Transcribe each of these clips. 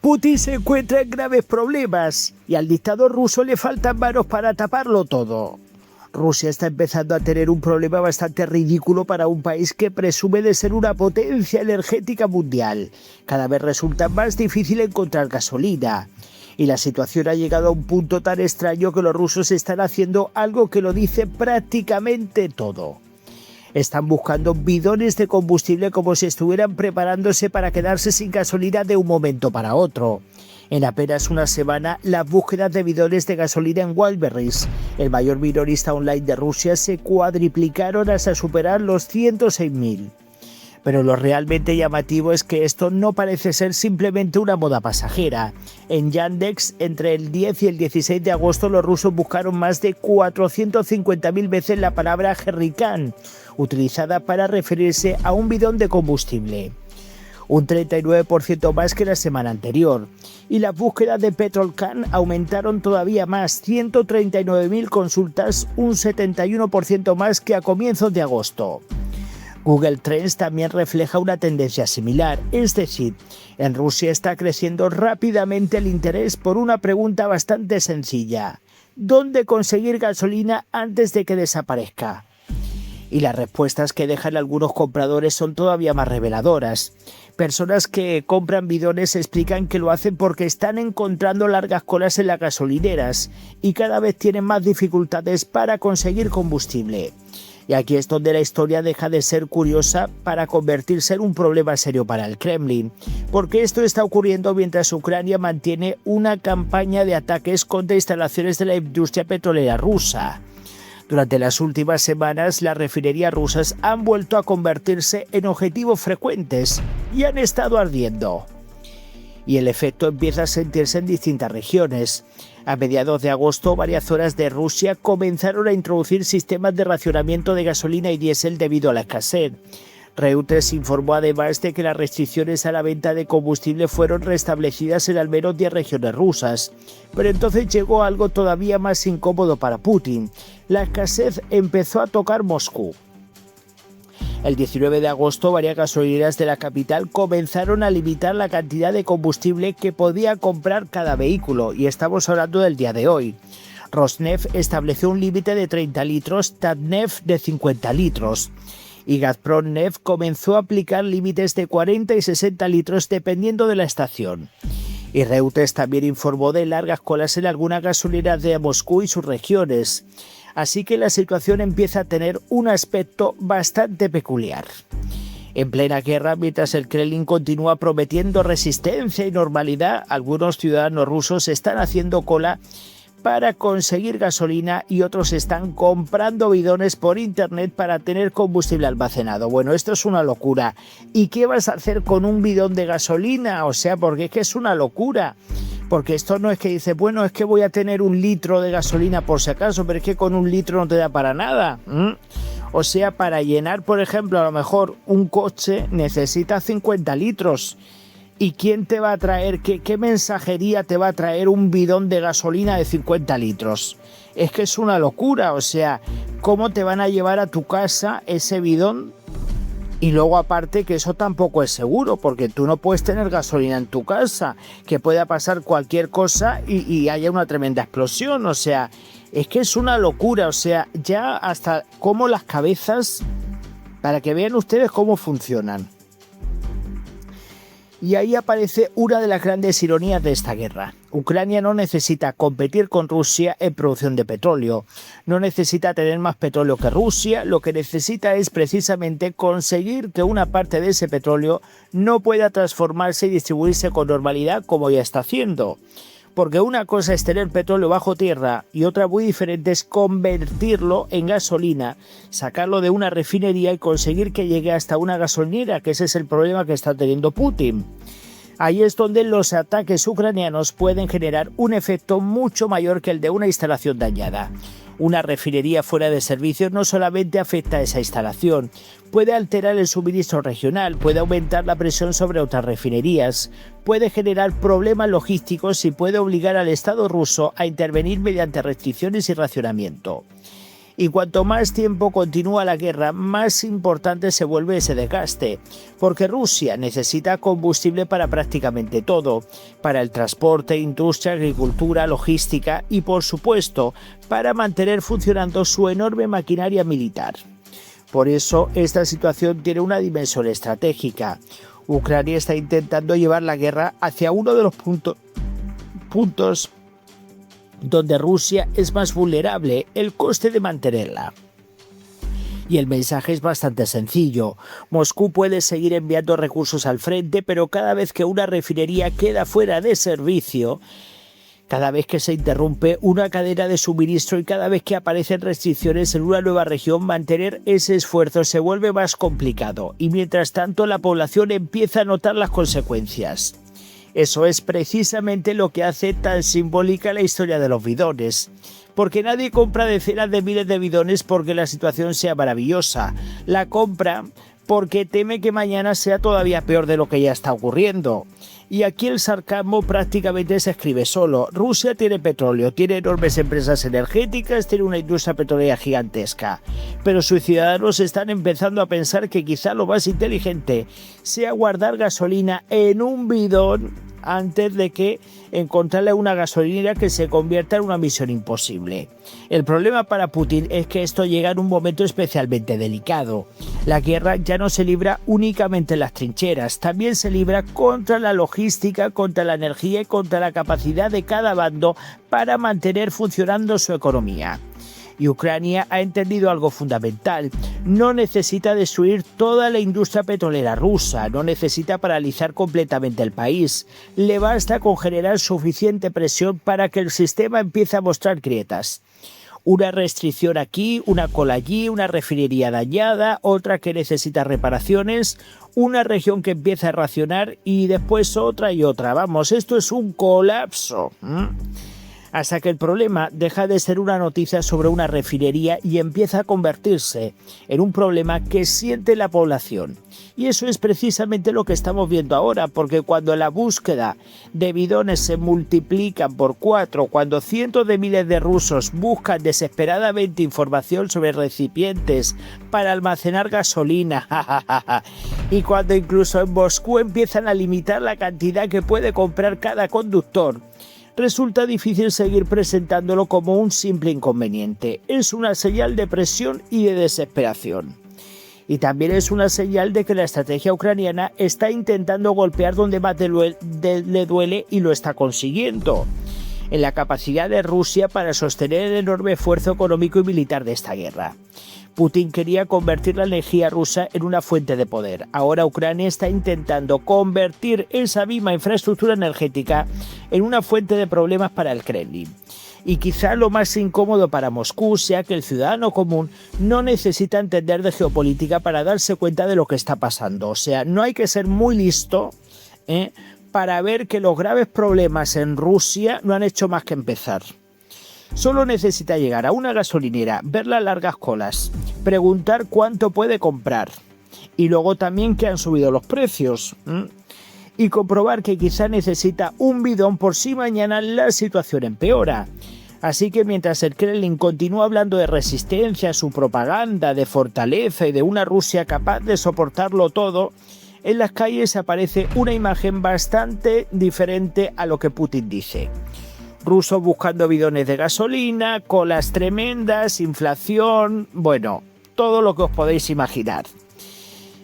Putin se encuentra en graves problemas y al dictador ruso le faltan manos para taparlo todo. Rusia está empezando a tener un problema bastante ridículo para un país que presume de ser una potencia energética mundial. Cada vez resulta más difícil encontrar gasolina. Y la situación ha llegado a un punto tan extraño que los rusos están haciendo algo que lo dice prácticamente todo. Están buscando bidones de combustible como si estuvieran preparándose para quedarse sin gasolina de un momento para otro. En apenas una semana, las búsquedas de bidones de gasolina en Wildberries, el mayor minorista online de Rusia, se cuadriplicaron hasta superar los 106.000. Pero lo realmente llamativo es que esto no parece ser simplemente una moda pasajera. En Yandex, entre el 10 y el 16 de agosto, los rusos buscaron más de 450.000 veces la palabra jerrycan, utilizada para referirse a un bidón de combustible. Un 39% más que la semana anterior. Y las búsquedas de petrolcan aumentaron todavía más, 139.000 consultas, un 71% más que a comienzos de agosto. Google Trends también refleja una tendencia similar, es decir, en Rusia está creciendo rápidamente el interés por una pregunta bastante sencilla: ¿dónde conseguir gasolina antes de que desaparezca? Y las respuestas que dejan algunos compradores son todavía más reveladoras. Personas que compran bidones explican que lo hacen porque están encontrando largas colas en las gasolineras y cada vez tienen más dificultades para conseguir combustible. Y aquí es donde la historia deja de ser curiosa para convertirse en un problema serio para el Kremlin, porque esto está ocurriendo mientras Ucrania mantiene una campaña de ataques contra instalaciones de la industria petrolera rusa. Durante las últimas semanas, las refinerías rusas han vuelto a convertirse en objetivos frecuentes y han estado ardiendo. Y el efecto empieza a sentirse en distintas regiones. A mediados de agosto, varias zonas de Rusia comenzaron a introducir sistemas de racionamiento de gasolina y diésel debido a la escasez. Reuters informó además de que las restricciones a la venta de combustible fueron restablecidas en al menos 10 regiones rusas. Pero entonces llegó algo todavía más incómodo para Putin. La escasez empezó a tocar Moscú. El 19 de agosto, varias gasolineras de la capital comenzaron a limitar la cantidad de combustible que podía comprar cada vehículo, y estamos hablando del día de hoy. Rosneft estableció un límite de 30 litros, Tatneft de 50 litros. Y Gazpromneft comenzó a aplicar límites de 40 y 60 litros dependiendo de la estación. Y Reuters también informó de largas colas en algunas gasolineras de Moscú y sus regiones. Así que la situación empieza a tener un aspecto bastante peculiar. En plena guerra, mientras el Kremlin continúa prometiendo resistencia y normalidad, algunos ciudadanos rusos están haciendo cola para conseguir gasolina y otros están comprando bidones por internet para tener combustible almacenado. Bueno, esto es una locura. ¿Y qué vas a hacer con un bidón de gasolina? O sea, porque es que es una locura. Porque esto no es que dice, bueno, es que voy a tener 1 litro de gasolina por si acaso, pero es que con 1 litro no te da para nada. O sea, para llenar, por ejemplo, a lo mejor un coche necesita 50 litros. ¿Y quién te va a traer, qué mensajería te va a traer un bidón de gasolina de 50 litros? Es que es una locura, o sea, ¿cómo te van a llevar a tu casa ese bidón? Y luego aparte que eso tampoco es seguro, porque tú no puedes tener gasolina en tu casa, que pueda pasar cualquier cosa y haya una tremenda explosión. O sea, es que es una locura, o sea, ya hasta como las cabezas, para que vean ustedes cómo funcionan. Y ahí aparece una de las grandes ironías de esta guerra. Ucrania no necesita competir con Rusia en producción de petróleo. No necesita tener más petróleo que Rusia. Lo que necesita es precisamente conseguir que una parte de ese petróleo no pueda transformarse y distribuirse con normalidad como ya está haciendo. Porque una cosa es tener petróleo bajo tierra y otra muy diferente es convertirlo en gasolina, sacarlo de una refinería y conseguir que llegue hasta una gasolinera, que ese es el problema que está teniendo Putin. Ahí es donde los ataques ucranianos pueden generar un efecto mucho mayor que el de una instalación dañada. Una refinería fuera de servicio no solamente afecta a esa instalación, puede alterar el suministro regional, puede aumentar la presión sobre otras refinerías, puede generar problemas logísticos y puede obligar al Estado ruso a intervenir mediante restricciones y racionamiento. Y cuanto más tiempo continúa la guerra, más importante se vuelve ese desgaste, porque Rusia necesita combustible para prácticamente todo, para el transporte, industria, agricultura, logística y, por supuesto, para mantener funcionando su enorme maquinaria militar. Por eso, esta situación tiene una dimensión estratégica. Ucrania está intentando llevar la guerra hacia uno de los puntos donde Rusia es más vulnerable, el coste de mantenerla. Y el mensaje es bastante sencillo. Moscú puede seguir enviando recursos al frente, pero cada vez que una refinería queda fuera de servicio, cada vez que se interrumpe una cadena de suministro y cada vez que aparecen restricciones en una nueva región, mantener ese esfuerzo se vuelve más complicado. Y mientras tanto, la población empieza a notar las consecuencias. Eso es precisamente lo que hace tan simbólica la historia de los bidones. Porque nadie compra decenas de miles de bidones porque la situación sea maravillosa. La compra porque teme que mañana sea todavía peor de lo que ya está ocurriendo. Y aquí el sarcasmo prácticamente se escribe solo. Rusia tiene petróleo, tiene enormes empresas energéticas, tiene una industria petrolera gigantesca. Pero sus ciudadanos están empezando a pensar que quizá lo más inteligente sea guardar gasolina en un bidón antes de que encontrarle una gasolinera que se convierta en una misión imposible. El problema para Putin es que esto llega en un momento especialmente delicado. La guerra ya no se libra únicamente en las trincheras, también se libra contra la logística, contra la energía y contra la capacidad de cada bando para mantener funcionando su economía. Y Ucrania ha entendido algo fundamental. No necesita destruir toda la industria petrolera rusa, no necesita paralizar completamente el país. Le basta con generar suficiente presión para que el sistema empiece a mostrar grietas. Una restricción aquí, una cola allí, una refinería dañada, otra que necesita reparaciones, una región que empieza a racionar y después otra y otra. Vamos, esto es un colapso. Hasta que el problema deja de ser una noticia sobre una refinería y empieza a convertirse en un problema que siente la población. Y eso es precisamente lo que estamos viendo ahora, porque cuando la búsqueda de bidones se multiplica por 4, cuando cientos de miles de rusos buscan desesperadamente información sobre recipientes para almacenar gasolina, y cuando incluso en Moscú empiezan a limitar la cantidad que puede comprar cada conductor, resulta difícil seguir presentándolo como un simple inconveniente. Es una señal de presión y de desesperación. Y también es una señal de que la estrategia ucraniana está intentando golpear donde más le duele y lo está consiguiendo. En la capacidad de Rusia para sostener el enorme esfuerzo económico y militar de esta guerra. Putin quería convertir la energía rusa en una fuente de poder. Ahora Ucrania está intentando convertir esa misma infraestructura energética en una fuente de problemas para el Kremlin. Y quizá lo más incómodo para Moscú sea que el ciudadano común no necesita entender de geopolítica para darse cuenta de lo que está pasando. O sea, no hay que ser muy listo para ver que los graves problemas en Rusia no han hecho más que empezar. Solo necesita llegar a una gasolinera, ver las largas colas, preguntar cuánto puede comprar y luego también que han subido los precios y comprobar que quizá necesita un bidón por si mañana la situación empeora. Así que mientras el Kremlin continúa hablando de resistencia, su propaganda, de fortaleza y de una Rusia capaz de soportarlo todo, en las calles aparece una imagen bastante diferente a lo que Putin dice. Rusos buscando bidones de gasolina, colas tremendas, inflación, bueno, todo lo que os podéis imaginar.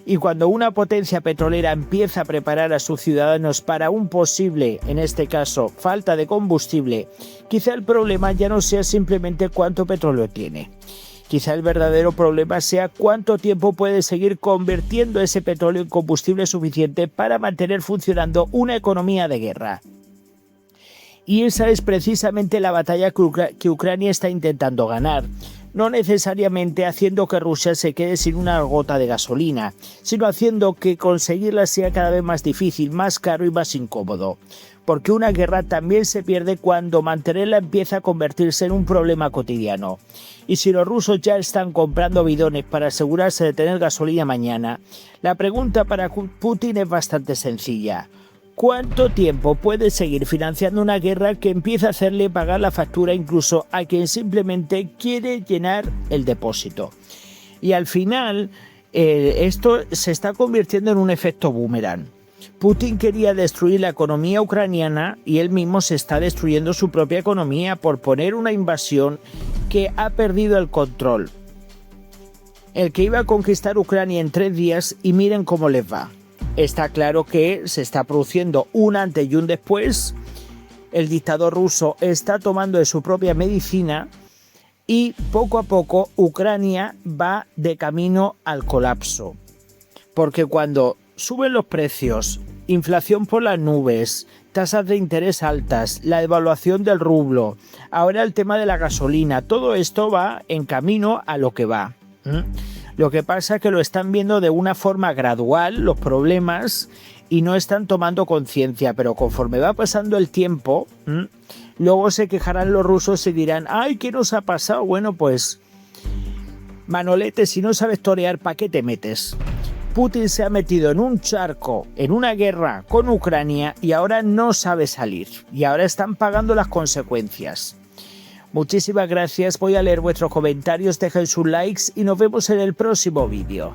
Y cuando una potencia petrolera empieza a preparar a sus ciudadanos para un posible, en este caso, falta de combustible, quizá el problema ya no sea simplemente cuánto petróleo tiene. Quizá el verdadero problema sea cuánto tiempo puede seguir convirtiendo ese petróleo en combustible suficiente para mantener funcionando una economía de guerra. Y esa es precisamente la batalla que Ucrania está intentando ganar. No necesariamente haciendo que Rusia se quede sin una gota de gasolina, sino haciendo que conseguirla sea cada vez más difícil, más caro y más incómodo. Porque una guerra también se pierde cuando mantenerla empieza a convertirse en un problema cotidiano. Y si los rusos ya están comprando bidones para asegurarse de tener gasolina mañana, la pregunta para Putin es bastante sencilla. ¿Cuánto tiempo puede seguir financiando una guerra que empieza a hacerle pagar la factura incluso a quien simplemente quiere llenar el depósito? Y al final, esto se está convirtiendo en un efecto boomerang. Putin quería destruir la economía ucraniana y él mismo se está destruyendo su propia economía por poner una invasión que ha perdido el control. El que iba a conquistar Ucrania en 3 días y miren cómo les va. Está claro que se está produciendo un antes y un después. El dictador ruso está tomando de su propia medicina y poco a poco Ucrania va de camino al colapso. Porque cuando suben los precios, inflación por las nubes, tasas de interés altas, la devaluación del rublo, ahora el tema de la gasolina, todo esto va en camino a lo que va. Lo que pasa es que lo están viendo de una forma gradual los problemas y no están tomando conciencia, pero conforme va pasando el tiempo, luego se quejarán los rusos y dirán, ¡ay, qué nos ha pasado! Bueno, pues, Manolete, si no sabes torear, ¿para qué te metes? Putin se ha metido en un charco, en una guerra con Ucrania y ahora no sabe salir. Y ahora están pagando las consecuencias. Muchísimas gracias, voy a leer vuestros comentarios, dejen sus likes y nos vemos en el próximo vídeo.